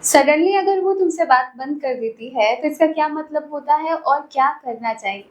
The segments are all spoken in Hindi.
सडनली अगर वो तुमसे बात बंद कर देती है तो इसका क्या मतलब होता है और क्या करना चाहिए?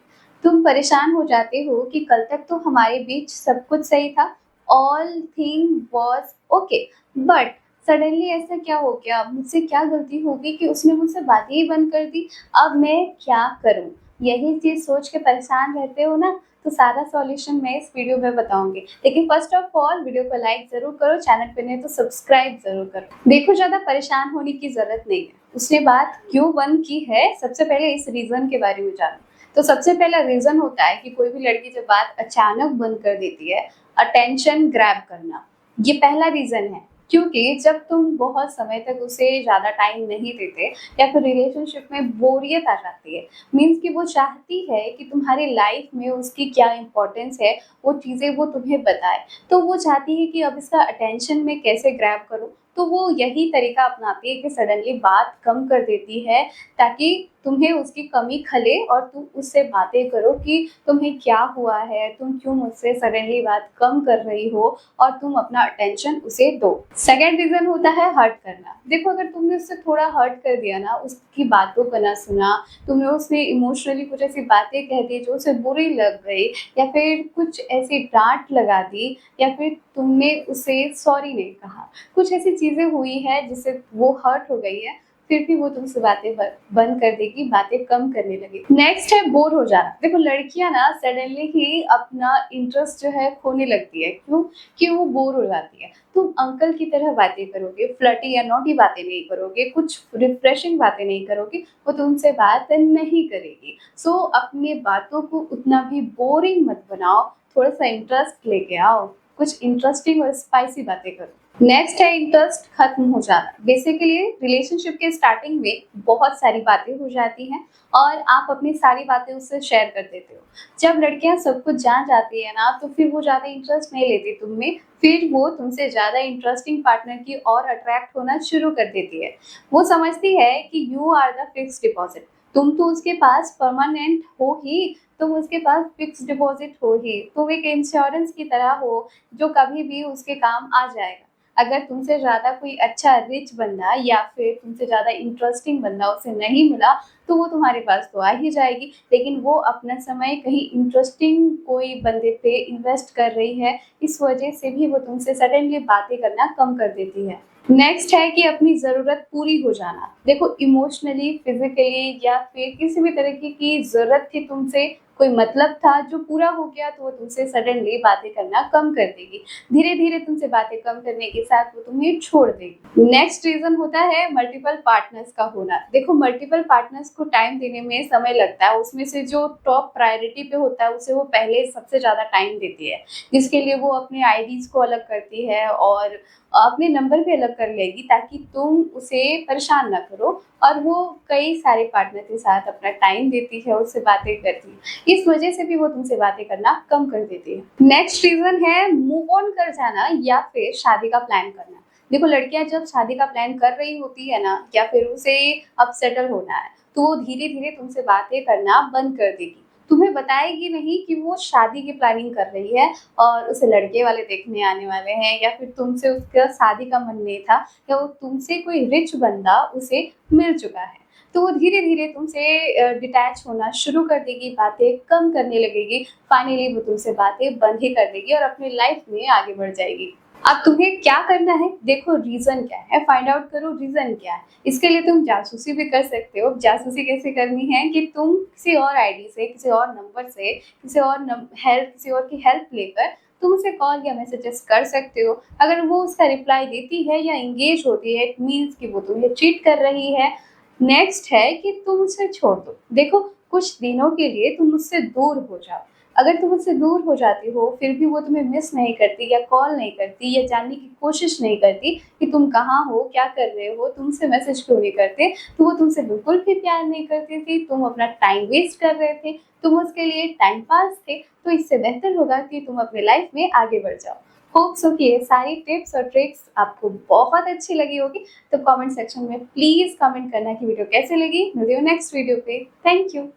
तुम परेशान हो जाते हो कि कल तक तो हमारे बीच सब कुछ सही था, all thing was okay, but suddenly ऐसा क्या हो गया? मुझसे क्या गलती हो गई कि उसने मुझसे बातें ही बंद कर दी? अब मैं क्या करूँ? यही चीज़ सोच के परेशान रहते हो ना? तो सारा सॉल्यूशन मैं इस वीडियो में बताऊँगी। लेकिन फर्स्ट ऑफ ऑल वीडियो को लाइक ज़रूर करो, चैनल पे नए तो सब्सक्राइब ज़रूर करो। देखो, ज़्यादा परेशान होने की ज़रूरत नहीं है। उसने बात क्यों बंद की है, सबसे पहले इस रीज़न के बारे में जानो। तो सबसे पहला रीज़न होता है कि कोई भी लड़की जब बात अचानक बंद कर देती है, अटेंशन ग्रैब करना। ये पहला रीज़न है। क्योंकि जब तुम बहुत समय तक उसे ज़्यादा टाइम नहीं देते या फिर रिलेशनशिप में बोरियत आ जाती है, मीन्स कि वो चाहती है कि तुम्हारी लाइफ में उसकी क्या इम्पोर्टेंस है, वो चीज़ें वो तुम्हें बताए। तो वो चाहती है कि अब इसका अटेंशन मैं कैसे ग्रैब करूँ, तो वो यही तरीका अपनाती है कि सडनली बात कम कर देती है, ताकि तुम्हें उसकी कमी खले और तुम उससे बातें करो कि तुम्हें क्या हुआ है, तुम क्यों मुझसे सडनली बात कम कर रही हो, और तुम अपना अटेंशन उसे दो। सेकेंड रीज़न होता है हर्ट करना। देखो, अगर तुमने उससे थोड़ा हर्ट कर दिया ना, उसकी बातों को ना सुना, तुमने उसे इमोशनली कुछ ऐसी बातें कह दी जो उसे बुरी लग गई, या फिर कुछ ऐसी डाँट लगा दी, या फिर तुमने उसे सॉरी नहीं कहा, कुछ ऐसी चीज़ें हुई हैं जिससे वो हर्ट हो गई है, फिर भी वो तुमसे बातें बंद कर देगी, बातें कम करने लगेगी। नेक्स्ट है बोर हो जाना। देखो, लड़कियाँ ना सडनली ही अपना इंटरेस्ट जो है खोने लगती है। क्यों? कि वो बोर हो जाती है। तुम अंकल की तरह बातें करोगे, फ्लर्टी या नॉटी बातें नहीं करोगे, कुछ रिफ्रेशिंग बातें नहीं करोगे, वो तुमसे बात नहीं करेगी। सो अपनी बातों को उतना भी बोरिंग मत बनाओ, थोड़ा-सा इंटरेस्ट लेके आओ, कुछ इंटरेस्टिंग और स्पाइसी बातें करो। नेक्स्ट है इंटरेस्ट खत्म हो जाना। बेसिकली रिलेशनशिप के स्टार्टिंग में बहुत सारी बातें हो जाती हैं और आप अपनी सारी बातें उससे शेयर कर देते हो। जब लड़कियां सब कुछ जान जाती है ना, तो फिर वो ज़्यादा इंटरेस्ट नहीं लेती तुम में, फिर वो तुमसे ज़्यादा इंटरेस्टिंग पार्टनर की ओर अट्रैक्ट होना शुरू कर देती है। वो समझती है कि you are the fix deposit. तुम तो उसके पास परमानेंट हो ही, तुम उसके पास फिक्स डिपॉजिट हो ही, तुम एक इंश्योरेंस की तरह हो जो कभी भी उसके काम आ जाएगा। अगर तुमसे ज़्यादा कोई अच्छा रिच बंदा या फिर तुमसे ज़्यादा इंटरेस्टिंग बंदा उसे नहीं मिला, तो वो तुम्हारे पास तो आ ही जाएगी, लेकिन वो अपना समय कहीं इंटरेस्टिंग कोई बंदे पे इन्वेस्ट कर रही है, इस वजह से भी वो तुमसे सडनली बातें करना कम कर देती है। नेक्स्ट है कि अपनी ज़रूरत पूरी हो जाना। देखो, इमोशनली, फिज़िकली या फिर किसी भी तरीके की ज़रूरत थी तुमसे, कोई मतलब था जो पूरा हो गया, तो वो तुमसे सडनली बातें करना कम कर देगी। धीरे-धीरे तुमसे बातें कम करने के साथ वो तुम्हें छोड़ देगी। नेक्स्ट रीज़न होता है मल्टीपल पार्टनर्स का होना। देखो, मल्टीपल पार्टनर्स को टाइम देने में समय लगता है, उसमें से जो टॉप प्रायोरिटी पे होता है उसे वो पहले सबसे ज़्यादा टाइम देती है, जिसके लिए वो अपने आईडीज़ को अलग करती है और अपने नंबर भी अलग कर लेगी, ताकि तुम उसे परेशान ना करो, और वो कई सारे पार्टनर के साथ अपना टाइम देती है, उससे बातें करती है। इस वजह से भी वो तुमसे बातें करना कम कर देती है। नेक्स्ट रीज़न है मूव ऑन कर जाना या फिर शादी का प्लान करना। देखो, लड़कियाँ जब शादी का प्लान कर रही होती है ना, या फिर उसे अब सेटल होना है, तो वो धीरे-धीरे तुमसे बातें करना बंद कर देगी। तुम्हें बताएगी नहीं कि वो शादी की प्लानिंग कर रही है और उसे लड़के वाले देखने आने वाले हैं, या फिर तुमसे उसका शादी का मन नहीं था, या वो तुमसे कोई रिच बंदा उसे मिल चुका है। तो वो धीरे-धीरे तुमसे डिटैच होना शुरू कर देगी, बातें कम करने लगेगी, फाइनली वो तुमसे बातें बंद ही कर देगी और अपनी लाइफ में आगे बढ़ जाएगी। अब तुम्हें क्या करना है? देखो, रीज़न क्या है, फाइंड आउट करो रीज़न क्या है। इसके लिए तुम जासूसी भी कर सकते हो। जासूसी कैसे करनी है कि तुम किसी और आईडी से, किसी और नंबर से, किसी और की हेल्प लेकर तुम उसे कॉल या मैसेजेस कर सकते हो। अगर वो उसका रिप्लाई देती है या एंगेज होती है, इट मीन्स कि वो तुम्हें चीट कर रही है। नेक्स्ट है कि तुम उसे छोड़ दो। देखो, कुछ दिनों के लिए तुम उससे दूर हो जाओ। अगर तुम उससे दूर हो जाती हो, फिर भी वो तुम्हें मिस नहीं करती या कॉल नहीं करती या जानने की कोशिश नहीं करती कि तुम कहाँ हो, क्या कर रहे हो, तुमसे मैसेज क्यों नहीं करते, तो वो तुमसे बिल्कुल भी प्यार नहीं करती थी, तुम अपना टाइम वेस्ट कर रहे थे, तुम उसके लिए टाइम पास थे। तो इससे बेहतर होगा कि तुम अपनी लाइफ में आगे बढ़ जाओ। होप सो कि ये सारी टिप्स और ट्रिक्स आपको बहुत अच्छी लगी होगी। तो कमेंट सेक्शन में प्लीज़ कमेंट करना कि वीडियो कैसे लगी। मिलती हूँ नेक्स्ट वीडियो पे। Thank you.